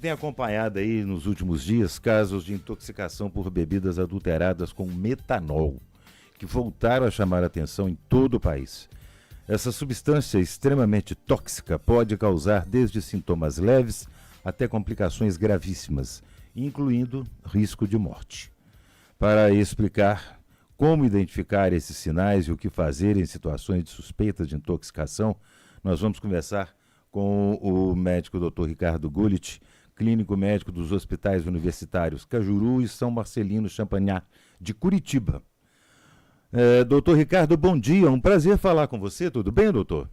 Tem acompanhado aí nos últimos dias casos de intoxicação por bebidas adulteradas com metanol, que voltaram a chamar a atenção em todo o país. Essa substância extremamente tóxica pode causar desde sintomas leves até complicações gravíssimas, incluindo risco de morte. Para explicar como identificar esses sinais e o que fazer em situações de suspeita de intoxicação, nós vamos conversar com o médico Dr. Ricardo Gullit, clínico médico dos hospitais universitários Cajuru e São Marcelino Champagnat, de Curitiba. Doutor Ricardo, bom dia, um prazer falar com você, tudo bem, doutor?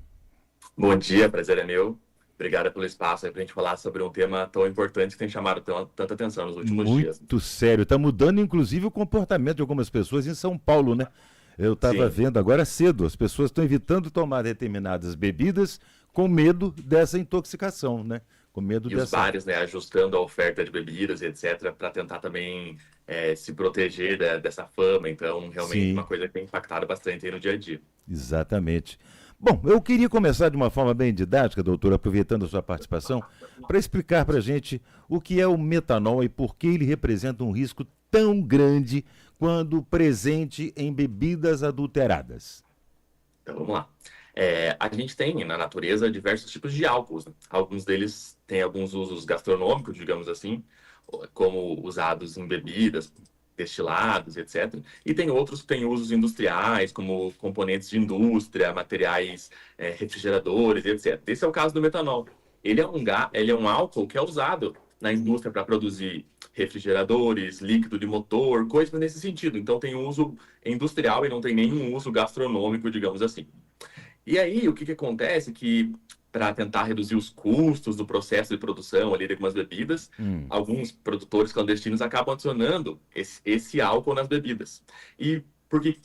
Bom dia, prazer é meu. Obrigado pelo espaço aí para a gente falar sobre um tema tão importante que tem chamado tanta atenção nos últimos dias. Muito sério, está mudando inclusive o comportamento de algumas pessoas em São Paulo, né? Eu estava vendo agora cedo, as pessoas estão evitando tomar determinadas bebidas com medo dessa intoxicação, né? Com medo Os bares, né, ajustando a oferta de bebidas e etc, para tentar também se proteger dessa fama. Então, realmente, uma coisa que tem impactado bastante aí no dia a dia. Exatamente. Bom, eu queria começar de uma forma bem didática, doutor, aproveitando a sua participação, para explicar para a gente o que é o metanol e por que ele representa um risco tão grande quando presente em bebidas adulteradas. Então, vamos lá. A gente tem na natureza diversos tipos de álcools, né? Alguns deles têm alguns usos gastronômicos, digamos assim, como usados em bebidas, destilados, etc. E tem outros que têm usos industriais, como componentes de indústria, materiais refrigeradores, etc. Esse é o caso do metanol. Ele é um álcool que é usado na indústria para produzir refrigeradores, líquido de motor, coisas nesse sentido. Então tem uso industrial e não tem nenhum uso gastronômico, digamos assim. E aí, o que acontece que, para tentar reduzir os custos do processo de produção ali de algumas bebidas, alguns produtores clandestinos acabam adicionando esse álcool nas bebidas. E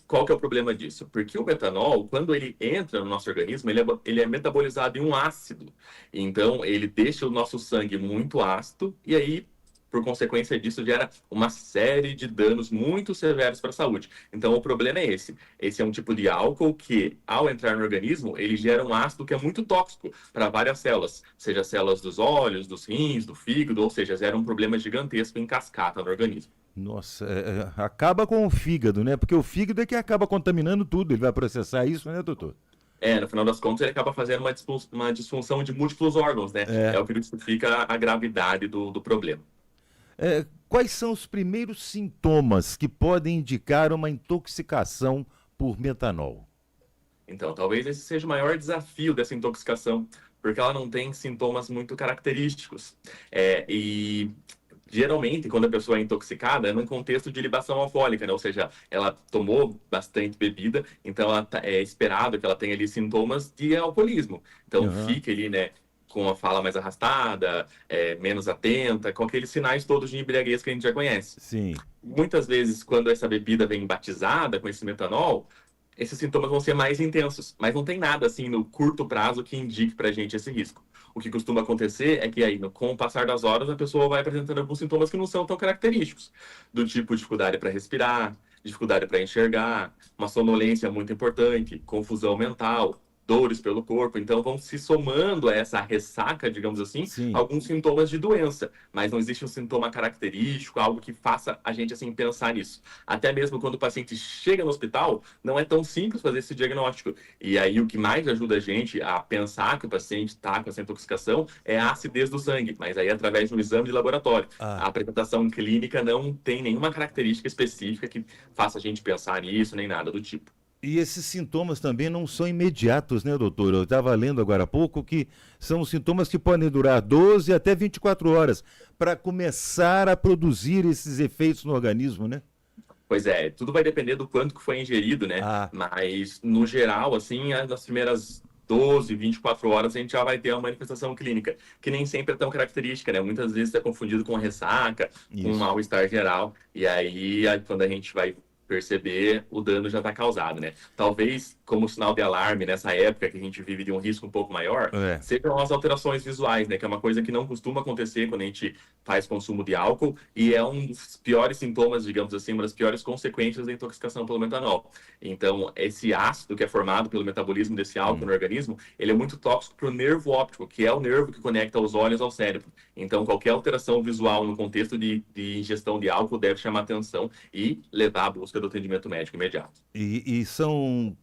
qual que é o problema disso? Porque o metanol, quando ele entra no nosso organismo, ele é metabolizado em um ácido. Então, ele deixa o nosso sangue muito ácido e aí, por consequência disso, gera uma série de danos muito severos para a saúde. Então, o problema é esse. Esse é um tipo de álcool que, ao entrar no organismo, ele gera um ácido que é muito tóxico para várias células, seja células dos olhos, dos rins, do fígado, ou seja, gera um problema gigantesco em cascata no organismo. Nossa, acaba com o fígado, né? Porque o fígado é que acaba contaminando tudo, ele vai processar isso, né, doutor? No final das contas, ele acaba fazendo uma disfunção de múltiplos órgãos, né? É o que justifica a gravidade do problema. Quais são os primeiros sintomas que podem indicar uma intoxicação por metanol? Então, talvez esse seja o maior desafio dessa intoxicação, porque ela não tem sintomas muito característicos. E geralmente, quando a pessoa é intoxicada, é num contexto de libação alcoólica, né? Ou seja, ela tomou bastante bebida, então é esperado que ela tenha ali sintomas de alcoolismo. Então, fica ali, né, com a fala mais arrastada, menos atenta, com aqueles sinais todos de embriaguez que a gente já conhece. Sim. Muitas vezes, quando essa bebida vem batizada com esse metanol, esses sintomas vão ser mais intensos, mas não tem nada assim no curto prazo que indique pra gente esse risco. O que costuma acontecer é que aí, com o passar das horas, a pessoa vai apresentando alguns sintomas que não são tão característicos, do tipo dificuldade para respirar, dificuldade para enxergar, uma sonolência muito importante, confusão mental, dores pelo corpo. Então vão se somando a essa ressaca, digamos assim, alguns sintomas de doença, mas não existe um sintoma característico, algo que faça a gente assim pensar nisso. Até mesmo quando o paciente chega no hospital, não é tão simples fazer esse diagnóstico. E aí o que mais ajuda a gente a pensar que o paciente está com essa intoxicação é a acidez do sangue, mas aí através de um exame de laboratório. A apresentação clínica não tem nenhuma característica específica que faça a gente pensar nisso, nem nada do tipo. E esses sintomas também não são imediatos, né, doutor? Eu estava lendo agora há pouco que são sintomas que podem durar 12 até 24 horas para começar a produzir esses efeitos no organismo, né? Pois é, tudo vai depender do quanto que foi ingerido, né? Mas, no geral, assim, nas primeiras 12, 24 horas, a gente já vai ter uma manifestação clínica, que nem sempre é tão característica, né? Muitas vezes é confundido com ressaca, com um mal-estar geral, e aí, quando a gente vai perceber, o dano já está causado, né? Talvez, como sinal de alarme nessa época que a gente vive de um risco um pouco maior, sejam as alterações visuais, né? Que é uma coisa que não costuma acontecer quando a gente faz consumo de álcool e é um dos piores sintomas, digamos assim, uma das piores consequências da intoxicação pelo metanol. Então, esse ácido que é formado pelo metabolismo desse álcool no organismo, ele é muito tóxico para o nervo óptico, que é o nervo que conecta os olhos ao cérebro. Então, qualquer alteração visual no contexto de ingestão de álcool deve chamar atenção e levar à busca do atendimento médico imediato. E são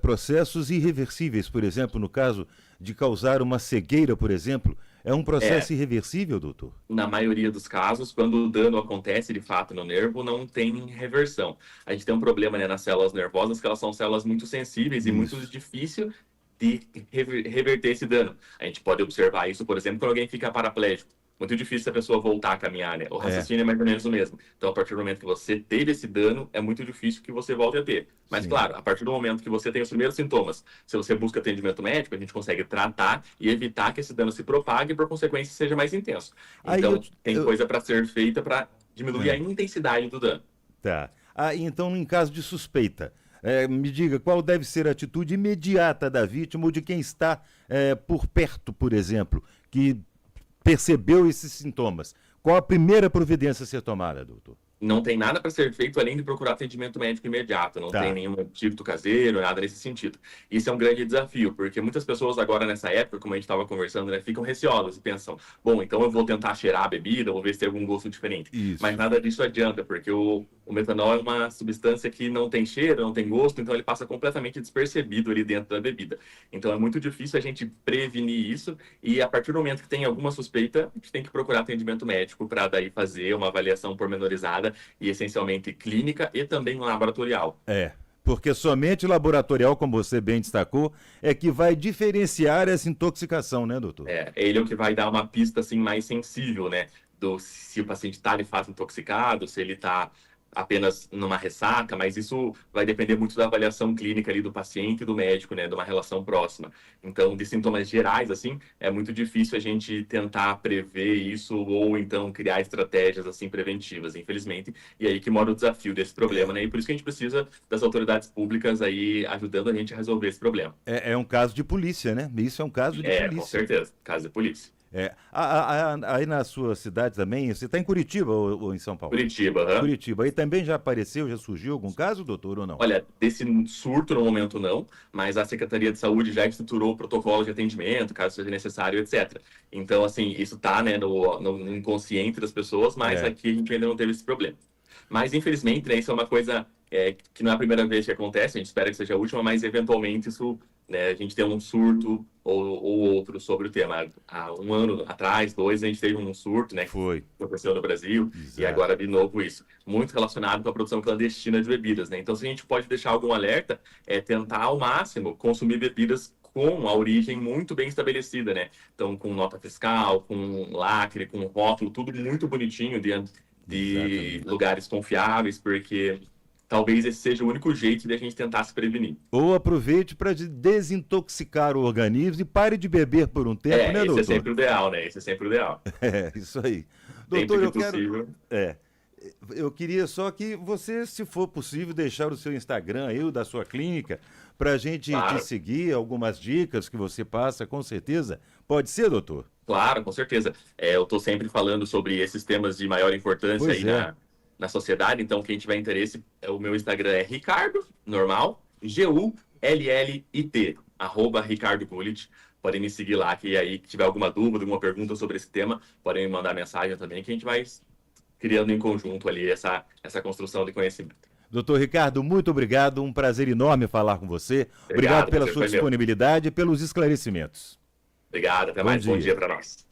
processos irreversíveis, por exemplo, no caso de causar uma cegueira, por exemplo, é um processo irreversível, doutor? Na maioria dos casos, quando o dano acontece de fato no nervo, não tem reversão. A gente tem um problema, né, nas células nervosas, que elas são células muito sensíveis e muito difícil de reverter esse dano. A gente pode observar isso, por exemplo, quando alguém fica paraplégico. Muito difícil a pessoa voltar a caminhar, né? O raciocínio é mais ou menos o mesmo. Então, a partir do momento que você teve esse dano, é muito difícil que você volte a ter. Mas, claro, a partir do momento que você tem os primeiros sintomas, se você busca atendimento médico, a gente consegue tratar e evitar que esse dano se propague e, por consequência, seja mais intenso. Então, tem coisa para ser feita para diminuir a intensidade do dano. Tá. Então, em caso de suspeita, me diga qual deve ser a atitude imediata da vítima ou de quem está por perto, por exemplo, que percebeu esses sintomas. Qual a primeira providência a ser tomada, doutor? Não tem nada para ser feito além de procurar atendimento médico imediato. Não tem nenhum antídoto caseiro, nada nesse sentido. Isso é um grande desafio, porque muitas pessoas agora nessa época, como a gente estava conversando, né, ficam receosas e pensam, bom, então eu vou tentar cheirar a bebida, vou ver se tem algum gosto diferente. Isso. Mas nada disso adianta, porque o metanol é uma substância que não tem cheiro, não tem gosto, então ele passa completamente despercebido ali dentro da bebida. Então é muito difícil a gente prevenir isso e a partir do momento que tem alguma suspeita, a gente tem que procurar atendimento médico para daí fazer uma avaliação pormenorizada e essencialmente clínica e também laboratorial. Porque somente laboratorial, como você bem destacou, é que vai diferenciar essa intoxicação, né, doutor? Ele é o que vai dar uma pista assim mais sensível, né, se o paciente está de fato intoxicado, se ele está apenas numa ressaca, mas isso vai depender muito da avaliação clínica ali do paciente e do médico, né, de uma relação próxima. Então, de sintomas gerais, assim, é muito difícil a gente tentar prever isso ou então criar estratégias, assim, preventivas, infelizmente. E aí que mora o desafio desse problema, né, e por isso que a gente precisa das autoridades públicas aí ajudando a gente a resolver esse problema. É um caso de polícia, né? Isso é um caso de polícia. Com certeza, caso de polícia. Aí na sua cidade também, você está em Curitiba ou em São Paulo? Curitiba, Curitiba. Aí também já apareceu, já surgiu algum caso, doutor, ou não? Olha, desse surto no momento não, mas a Secretaria de Saúde já estruturou protocolos de atendimento, caso seja necessário, etc. Então, assim, isso está, né, no inconsciente das pessoas, mas aqui a gente ainda não teve esse problema. Mas, infelizmente, né, isso é uma coisa que não é a primeira vez que acontece, a gente espera que seja a última, mas eventualmente isso, né, a gente tem um surto ou outro sobre o tema. Há um ano atrás, 2, a gente teve um surto, né, que aconteceu no Brasil, e agora de novo isso. Muito relacionado com a produção clandestina de bebidas, né? Então, se a gente pode deixar algum alerta, é tentar ao máximo consumir bebidas com a origem muito bem estabelecida, né? Então, com nota fiscal, com lacre, com rótulo, tudo muito bonitinho dentro de lugares confiáveis, porque talvez esse seja o único jeito de a gente tentar se prevenir. Ou aproveite para desintoxicar o organismo e pare de beber por um tempo, né, doutor? Esse é sempre o ideal, né? Esse é sempre o ideal. Isso aí. Doutor, eu queria só que você, se for possível, deixar o seu Instagram aí, o da sua clínica, para a gente te seguir, algumas dicas que você passa, com certeza. Pode ser, doutor? Claro, com certeza. Eu estou sempre falando sobre esses temas de maior importância aí na sociedade, então quem tiver interesse, o meu Instagram é Ricardo, normal, Gullit, @Ricardo Gullit. Podem me seguir lá, que aí que tiver alguma dúvida, alguma pergunta sobre esse tema, podem me mandar mensagem também, que a gente vai criando em conjunto ali essa construção de conhecimento. Doutor Ricardo, muito obrigado, um prazer enorme falar com você. Obrigado pela sua disponibilidade e pelos esclarecimentos. Obrigado, até mais. Bom dia para nós.